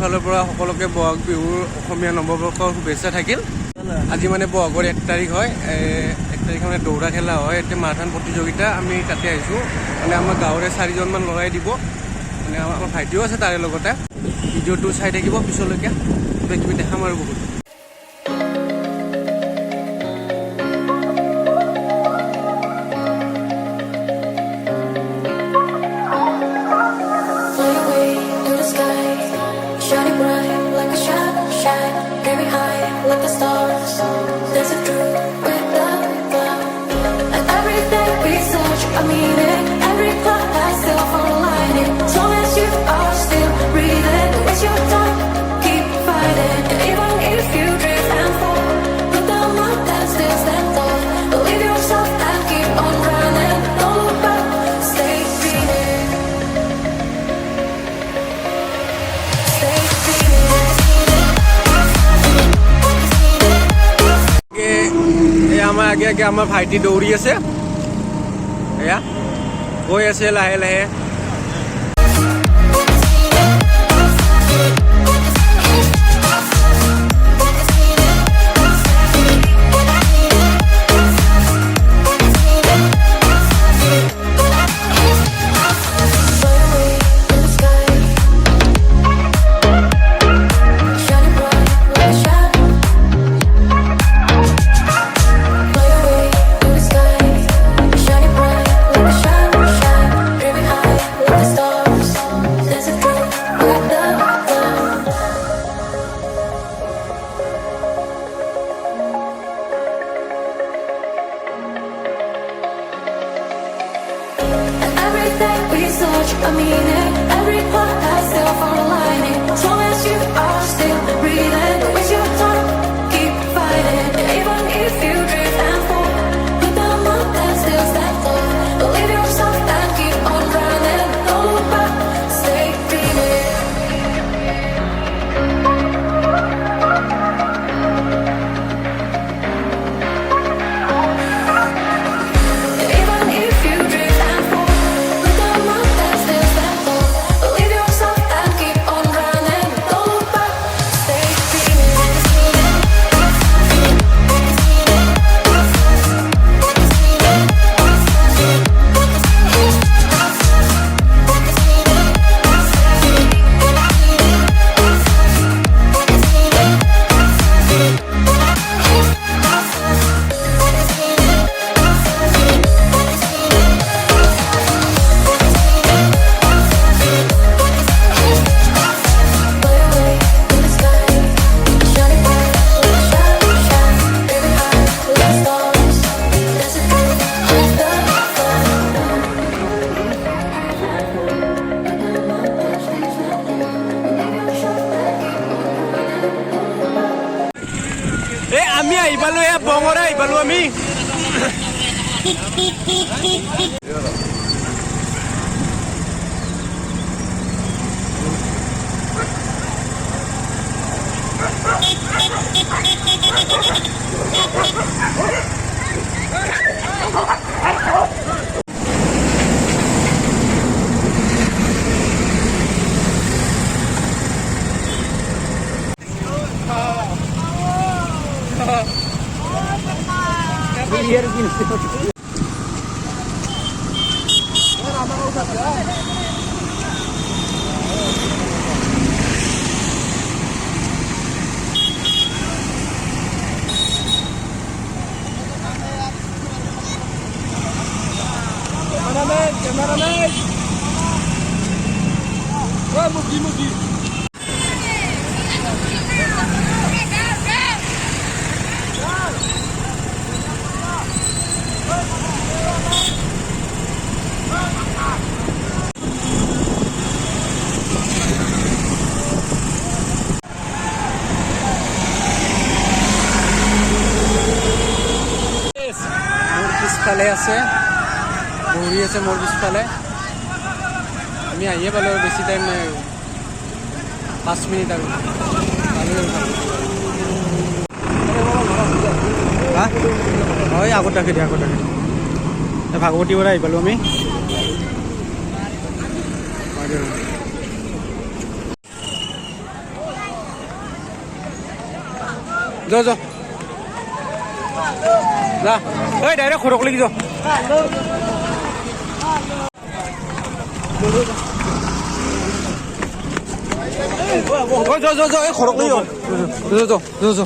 ফালৰ পৰা সকলোকে বহাগ বিহুৰ অসমীয়া নৱবৰ্ষৰ শুভেচ্ছা থাকিল। আজি মানে বহাগৰ 1 তাৰিখ হয়, 1 তাৰিখ মানে দৌৰা খেলা হয়, এতিয়া মাৰাথন প্ৰতিযোগিতা। আমি তাতে আহিছোঁ, মানে আমাৰ গাঁৱৰে 4জনমান ল'ৰাই দিব, মানে আমাৰ ভাইটিও আছে তাৰে লগতে। ভিডিঅ'টো চাই থাকিব পিছলৈকে, কিবা কিবি দেখাম আৰু বহুত। আগে আগে আমাৰ ভাইটি দৌৰি আছে, এয়া গৈ আছে লাহে লাহে। আমি আহি পালো, এয়া বঙৰে আহি পালো আমি। Cameraman. Oh, mugi. পিছফালে আছে, বহি আছে মোৰ পিছফালে। আমি আহিয়ে পালোঁ, বেছি টাইম নাই আৰু, 5 মিনিট আৰু। হয়, আগত ৰাখি দিয়া, ভাগৱতী পৰা আহি পালোঁ আমি। যা যা যা এই ডাইরেক্ট খৰক লাগি যা যা যা যা এই খৰক লাগি যা যা যা যা